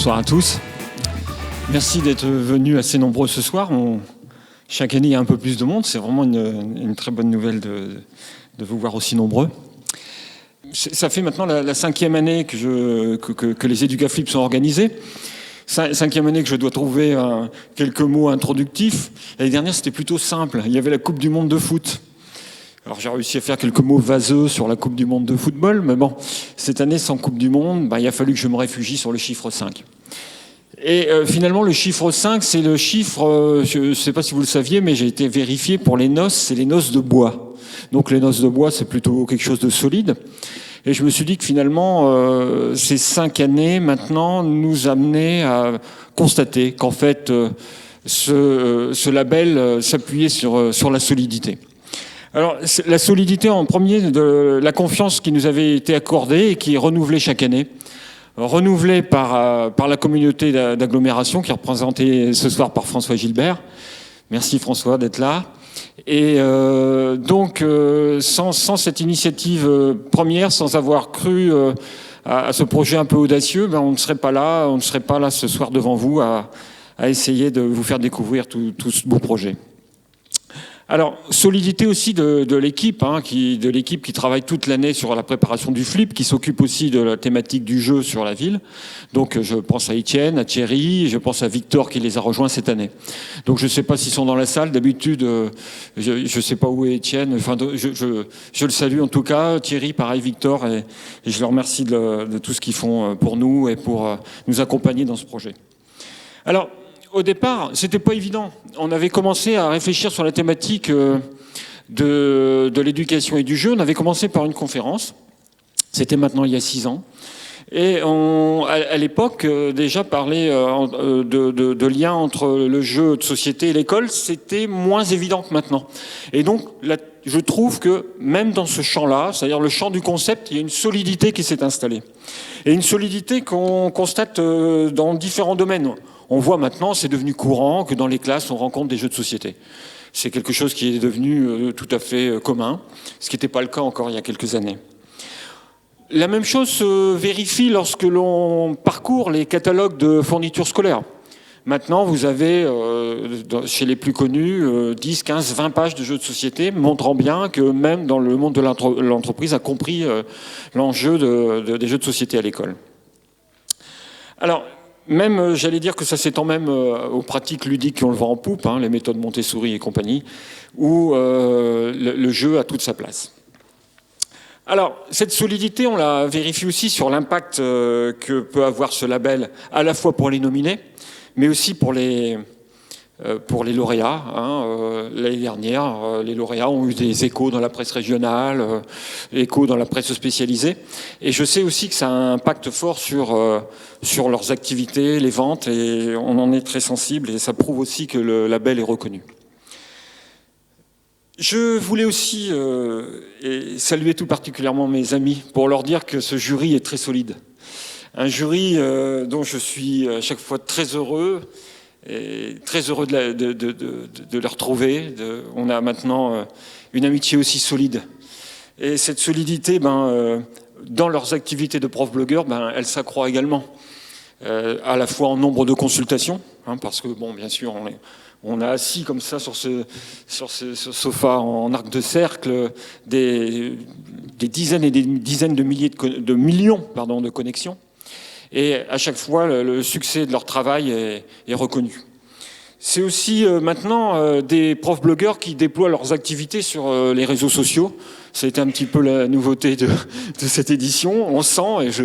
Bonsoir à tous. Merci d'être venus assez nombreux ce soir. Chaque année, il y a un peu plus de monde. C'est vraiment une très bonne nouvelle de vous voir aussi nombreux. Ça fait maintenant la 5e année que les Educaflips sont organisés. 5e année que je dois trouver quelques mots introductifs. L'année dernière, c'était plutôt simple. Il y avait la Coupe du Monde de foot. Alors j'ai réussi à faire quelques mots vaseux sur la Coupe du Monde de football, mais bon, cette année sans Coupe du Monde, il a fallu que je me réfugie sur le chiffre 5. Et finalement, le chiffre 5, c'est le chiffre, je ne sais pas si vous le saviez, mais j'ai été vérifié pour les noces, c'est les noces de bois. Donc les noces de bois, c'est plutôt quelque chose de solide. Et je me suis dit que finalement, ces 5 années maintenant nous amenaient à constater qu'en fait, ce label s'appuyait sur la solidité. Alors, la solidité en premier, de la confiance qui nous avait été accordée et qui est renouvelée chaque année. Renouvelée par la communauté d'agglomération qui est représentée ce soir par François Gilbert. Merci François d'être là. Et donc, sans cette initiative première, sans avoir cru à ce projet un peu audacieux, on ne serait pas là ce soir devant vous à essayer de vous faire découvrir tout ce beau projet. Alors, solidité aussi de l'équipe, de l'équipe qui travaille toute l'année sur la préparation du flip, qui s'occupe aussi de la thématique du jeu sur la ville. Donc, je pense à Étienne, à Thierry, je pense à Victor qui les a rejoints cette année. Donc, je ne sais pas s'ils sont dans la salle. D'habitude, je ne sais pas où est Étienne. Enfin, je le salue en tout cas. Thierry, pareil, Victor, et je leur remercie de tout ce qu'ils font pour nous et pour nous accompagner dans ce projet. Alors, au départ, c'était pas évident. On avait commencé à réfléchir sur la thématique de l'éducation et du jeu. On avait commencé par une conférence. C'était maintenant il y a 6 ans. Et à l'époque, déjà parler de lien entre le jeu de société et l'école, c'était moins évident que maintenant. Et donc, je trouve que même dans ce champ-là, c'est-à-dire le champ du concept, il y a une solidité qui s'est installée. Et une solidité qu'on constate dans différents domaines. On voit maintenant, c'est devenu courant que dans les classes, on rencontre des jeux de société. C'est quelque chose qui est devenu tout à fait commun, ce qui n'était pas le cas encore il y a quelques années. La même chose se vérifie lorsque l'on parcourt les catalogues de fournitures scolaires. Maintenant, vous avez, chez les plus connus, 10, 15, 20 pages de jeux de société, montrant bien que même dans le monde de l'entreprise a compris l'enjeu des jeux de société à l'école. Alors, même, j'allais dire que ça s'étend même aux pratiques ludiques qui ont le vent en poupe, les méthodes Montessori et compagnie, où le jeu a toute sa place. Alors, cette solidité, on la vérifie aussi sur l'impact que peut avoir ce label, à la fois pour les nominés, mais aussi pour les lauréats. L'année dernière, les lauréats ont eu des échos dans la presse régionale, échos dans la presse spécialisée. Et je sais aussi que ça a un impact fort sur leurs activités, les ventes, et on en est très sensible, et ça prouve aussi que le label est reconnu. Je voulais aussi saluer tout particulièrement mes amis pour leur dire que ce jury est très solide. Un jury dont je suis à chaque fois très heureux, et très heureux de les retrouver. On a maintenant une amitié aussi solide. Et cette solidité, dans leurs activités de prof-blogueur, elle s'accroît également. À la fois en nombre de consultations, parce que, bien sûr, on a assis comme ça sur ce sofa en arc de cercle des dizaines et des dizaines de millions de connexions. Et à chaque fois, le succès de leur travail est reconnu. C'est aussi maintenant des profs-blogueurs qui déploient leurs activités sur les réseaux sociaux. Ça a été un petit peu la nouveauté de cette édition. On sent,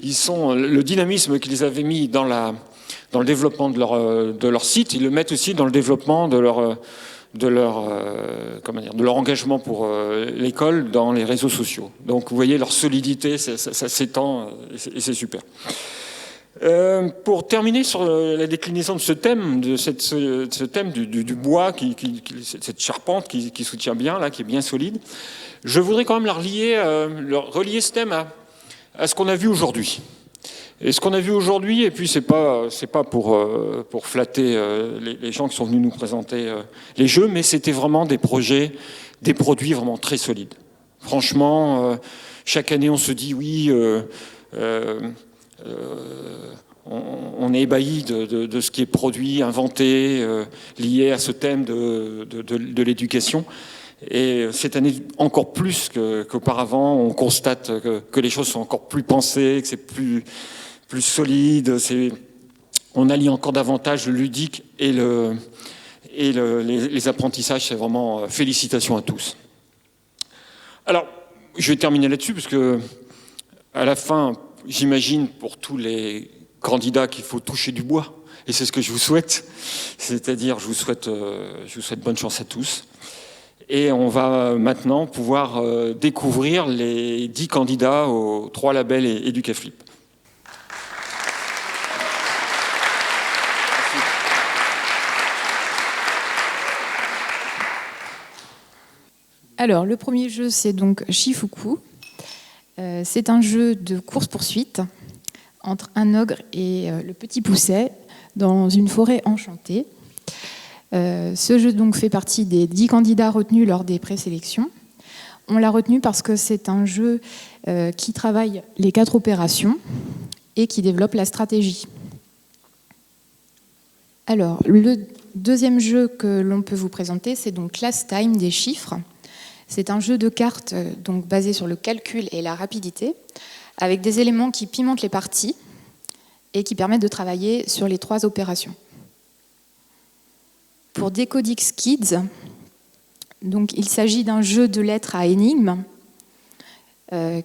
le dynamisme qu'ils avaient mis dans le développement de leur site, ils le mettent aussi dans le développement de leur engagement pour l'école dans les réseaux sociaux. Donc vous voyez, leur solidité, ça s'étend et c'est super. Pour terminer sur la déclinaison de ce thème, ce thème du bois, cette charpente qui soutient bien, là, qui est bien solide, je voudrais quand même relier ce thème à ce qu'on a vu aujourd'hui. Et ce qu'on a vu aujourd'hui, et puis c'est pas pour flatter les gens qui sont venus nous présenter les jeux, mais c'était vraiment des projets, des produits vraiment très solides. Franchement, chaque année on se dit oui. on est ébahi de ce qui est produit, inventé, lié à ce thème de l'éducation. Et cette année, encore plus qu'auparavant, on constate que les choses sont encore plus pensées, que c'est plus solide. On allie encore davantage le ludique et les apprentissages. C'est vraiment félicitations à tous. Alors, je vais terminer là-dessus, parce que à la fin, j'imagine pour tous les candidats qu'il faut toucher du bois. Et c'est ce que je vous souhaite. C'est-à-dire, je vous souhaite bonne chance à tous. Et on va maintenant pouvoir découvrir les 10 candidats aux 3 labels EducaFlip. Alors, le premier jeu, c'est donc Shifuku. C'est un jeu de course-poursuite entre un ogre et le petit pousset dans une forêt enchantée. Ce jeu donc fait partie des 10 candidats retenus lors des présélections. On l'a retenu parce que c'est un jeu qui travaille les 4 opérations et qui développe la stratégie. Alors, le deuxième jeu que l'on peut vous présenter, c'est donc Class Time des chiffres. C'est un jeu de cartes donc basé sur le calcul et la rapidité, avec des éléments qui pimentent les parties et qui permettent de travailler sur les 3 opérations. Pour Decodix Kids, donc, il s'agit d'un jeu de lettres à énigmes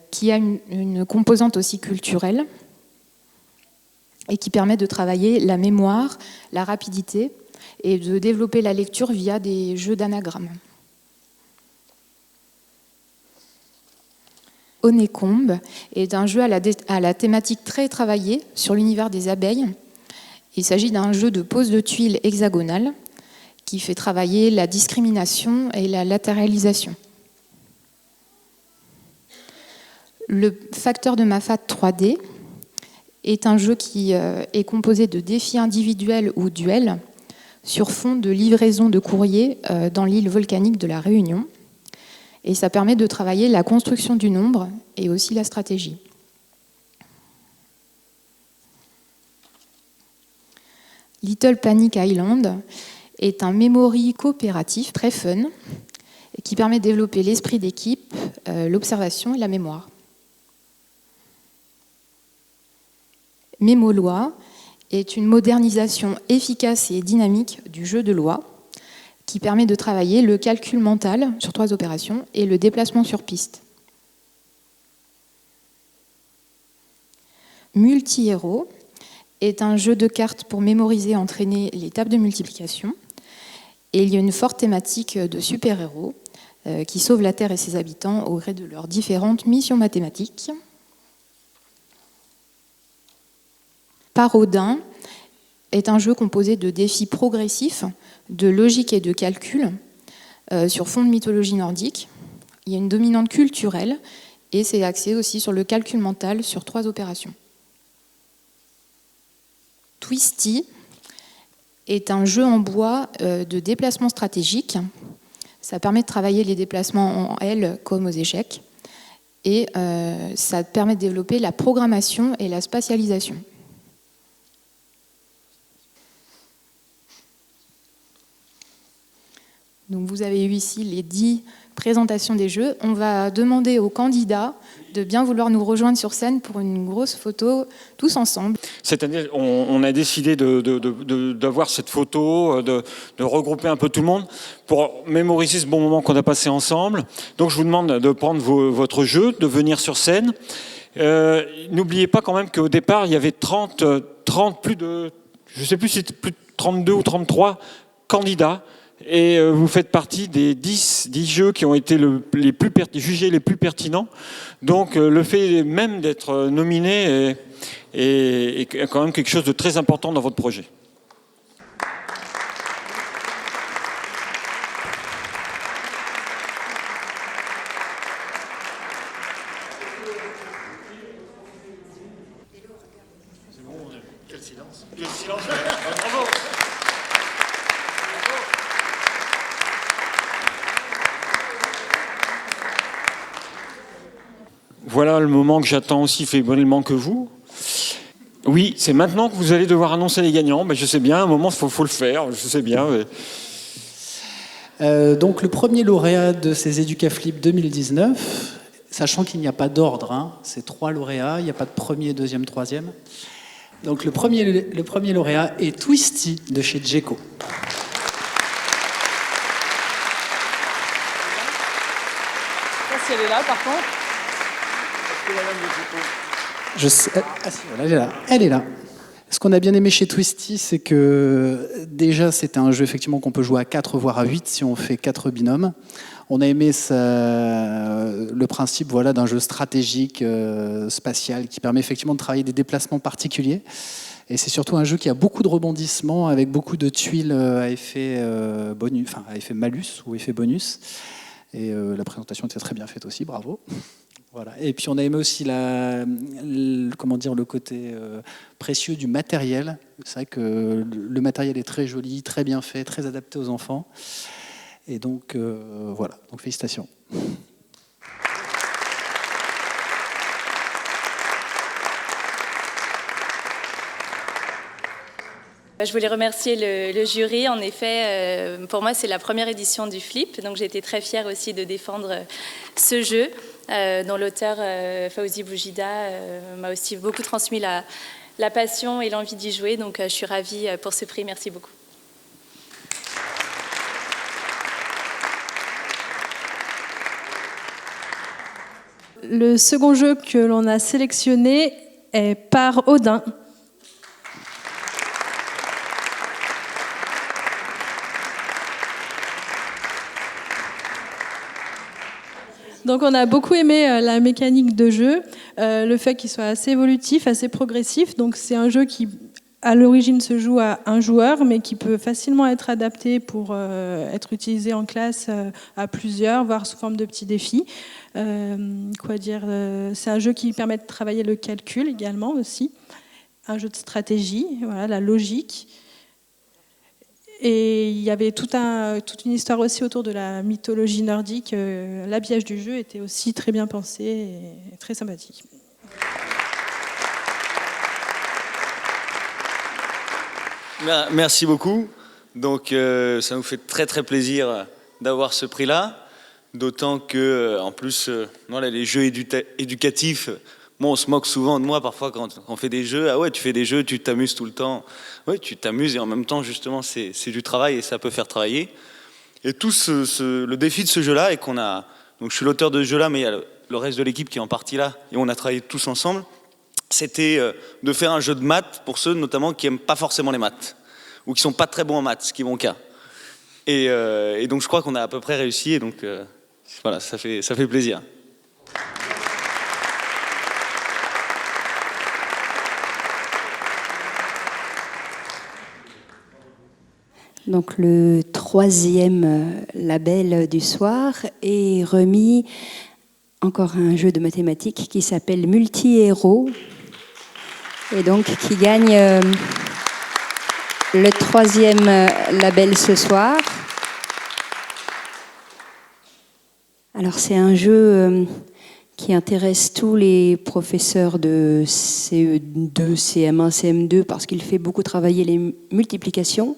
qui a une composante aussi culturelle et qui permet de travailler la mémoire, la rapidité et de développer la lecture via des jeux d'anagrammes. Honeycomb est un jeu à la thématique très travaillée sur l'univers des abeilles. Il s'agit d'un jeu de pose de tuiles hexagonales qui fait travailler la discrimination et la latéralisation. Le facteur de Mafat 3D est un jeu qui est composé de défis individuels ou duels sur fond de livraison de courrier dans l'île volcanique de la Réunion. Et ça permet de travailler la construction du nombre et aussi la stratégie. Little Panic Island est un memory coopératif très fun et qui permet de développer l'esprit d'équipe, l'observation et la mémoire. Mémolois est une modernisation efficace et dynamique du jeu de loi qui permet de travailler le calcul mental sur 3 opérations et le déplacement sur piste. Multi-héros est un jeu de cartes pour mémoriser et entraîner les tables de multiplication. Et il y a une forte thématique de super-héros qui sauvent la Terre et ses habitants au gré de leurs différentes missions mathématiques. Parodin est un jeu composé de défis progressifs, de logique et de calcul sur fond de mythologie nordique. Il y a une dominante culturelle et c'est axé aussi sur le calcul mental sur 3 opérations. Twisty est un jeu en bois de déplacement stratégique. Ça permet de travailler les déplacements en L comme aux échecs et ça permet de développer la programmation et la spatialisation. Donc vous avez eu ici les 10 présentations des jeux. On va demander aux candidats de bien vouloir nous rejoindre sur scène pour une grosse photo tous ensemble. Cette année, on a décidé d'avoir cette photo, de regrouper un peu tout le monde pour mémoriser ce bon moment qu'on a passé ensemble. Donc je vous demande de prendre votre jeu, de venir sur scène. N'oubliez pas quand même qu'au départ, il y avait 30 plus de, je ne sais plus si c'était plus de 32 ou 33 candidats. Et vous faites partie des 10 jeux qui ont été jugés les plus pertinents. Donc le fait même d'être nominé est quand même quelque chose de très important dans votre projet. C'est bon, quel silence. Quel silence. Bravo. Voilà le moment que j'attends aussi fébrillement que vous. Oui, c'est maintenant que vous allez devoir annoncer les gagnants. Je sais bien, à un moment, il faut le faire, je sais bien. Donc le premier lauréat de ces EducaFlip 2019, sachant qu'il n'y a pas d'ordre, c'est 3 lauréats, il n'y a pas de premier, deuxième, troisième. Donc le premier lauréat est Twisty de chez Djeco. Si elle est là, par contre. Je sais. Ah si, voilà, elle est là. Elle est là. Ce qu'on a bien aimé chez Twisty, c'est que déjà c'était un jeu effectivement qu'on peut jouer à 4 voire à 8 si on fait 4 binômes. On a aimé le principe d'un jeu stratégique spatial qui permet effectivement de travailler des déplacements particuliers. Et c'est surtout un jeu qui a beaucoup de rebondissements avec beaucoup de tuiles à effet bonus, enfin à effet malus ou effet bonus. Et la présentation était très bien faite aussi, bravo. Voilà. Et puis on a aimé aussi le côté précieux du matériel. C'est vrai que le matériel est très joli, très bien fait, très adapté aux enfants. Et donc voilà, donc félicitations. Je voulais remercier le jury. En effet, pour moi, c'est la première édition du Flip, donc j'ai été très fière aussi de défendre ce jeu, dont l'auteur Fawzi Boujida m'a aussi beaucoup transmis la passion et l'envie d'y jouer. Donc je suis ravie pour ce prix. Merci beaucoup. Le second jeu que l'on a sélectionné est Par Odin. Donc on a beaucoup aimé la mécanique de jeu, le fait qu'il soit assez évolutif, assez progressif. Donc c'est un jeu qui, à l'origine, se joue à un joueur, mais qui peut facilement être adapté pour être utilisé en classe à plusieurs, voire sous forme de petits défis. C'est un jeu qui permet de travailler le calcul également aussi, un jeu de stratégie, la logique. Et il y avait toute une histoire aussi autour de la mythologie nordique. L'habillage du jeu était aussi très bien pensé et très sympathique. Merci beaucoup. Donc ça nous fait très très plaisir d'avoir ce prix-là. D'autant que, en plus, les jeux éducatifs, on se moque souvent de moi parfois quand on fait des jeux. Ah ouais, tu fais des jeux, tu t'amuses tout le temps. Ouais, tu t'amuses et en même temps, justement, c'est du travail et ça peut faire travailler. Et tout le défi de ce jeu-là est qu'on a... Donc je suis l'auteur de ce jeu-là, mais il y a le reste de l'équipe qui est en partie là et on a travaillé tous ensemble. C'était de faire un jeu de maths pour ceux notamment qui n'aiment pas forcément les maths ou qui ne sont pas très bons en maths, ce qui est mon cas. Et donc je crois qu'on a à peu près réussi et donc voilà, ça fait plaisir. Donc le troisième label du soir est remis encore à un jeu de mathématiques qui s'appelle Multi-Héros et donc qui gagne le troisième label ce soir. Alors c'est un jeu qui intéresse tous les professeurs de CE2, CM1, CM2 parce qu'il fait beaucoup travailler les multiplications,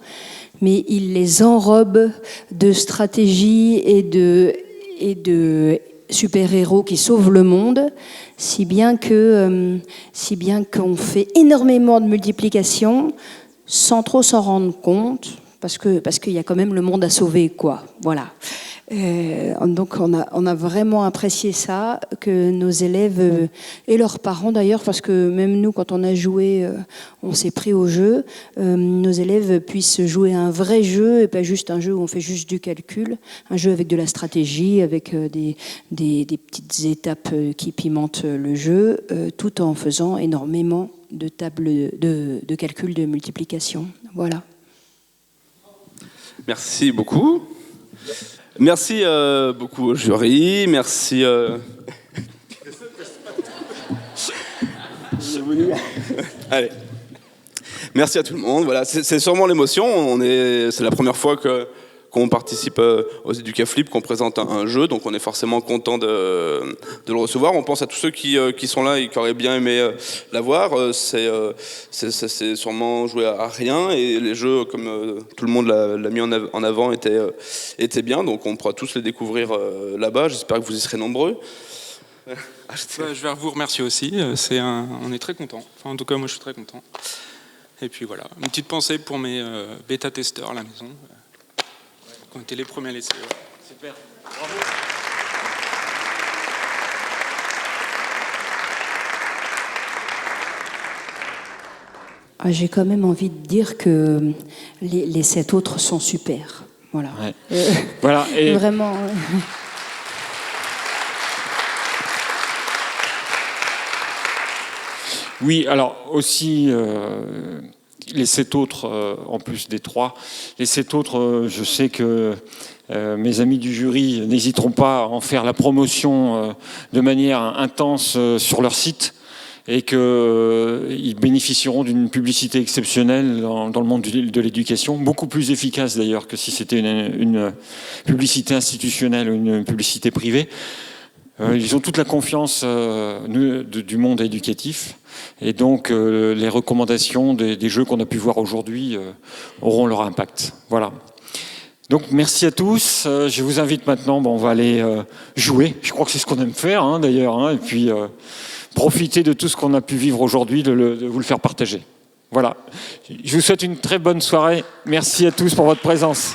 mais il les enrobe de stratégies et de super-héros qui sauvent le monde, si bien qu'on fait énormément de multiplications sans trop s'en rendre compte, parce qu'il y a quand même le monde à sauver, quoi. Voilà. Donc on a vraiment apprécié ça, que nos élèves et leurs parents d'ailleurs, parce que même nous quand on a joué, on s'est pris au jeu, nos élèves puissent jouer à un vrai jeu et pas juste un jeu où on fait juste du calcul, un jeu avec de la stratégie, avec des petites étapes qui pimentent le jeu, tout en faisant énormément de tables de calcul de multiplication. Voilà. Merci beaucoup. Merci beaucoup au jury, merci... Allez. Merci à tout le monde. Voilà, c'est sûrement l'émotion. C'est la première fois qu'on participe aux EducaFlip, qu'on présente un jeu, donc on est forcément content de le recevoir. On pense à tous ceux qui sont là et qui auraient bien aimé l'avoir. C'est sûrement joué à rien, et les jeux, comme tout le monde l'a mis en avant, étaient bien, donc on pourra tous les découvrir là-bas. J'espère que vous y serez nombreux. Je vais vous remercier aussi, on est très contents, enfin, en tout cas moi je suis très content. Et puis voilà, une petite pensée pour mes bêta-testeurs à la maison, qui ont été les premiers à l'essayer. Super, bravo. J'ai quand même envie de dire que les 7 autres sont super. Voilà. Ouais. Voilà, et vraiment. Oui, alors aussi, les 7 autres, en plus des 3, les 7 autres, je sais que mes amis du jury n'hésiteront pas à en faire la promotion de manière intense sur leur site, et qu'ils bénéficieront d'une publicité exceptionnelle dans le monde de l'éducation, beaucoup plus efficace d'ailleurs que si c'était une publicité institutionnelle ou une publicité privée. Ils ont toute la confiance du monde éducatif, et donc les recommandations des jeux qu'on a pu voir aujourd'hui auront leur impact. Voilà. Donc merci à tous. Je vous invite maintenant, on va aller jouer. Je crois que c'est ce qu'on aime faire d'ailleurs, et puis profiter de tout ce qu'on a pu vivre aujourd'hui, de vous le faire partager. Voilà. Je vous souhaite une très bonne soirée. Merci à tous pour votre présence.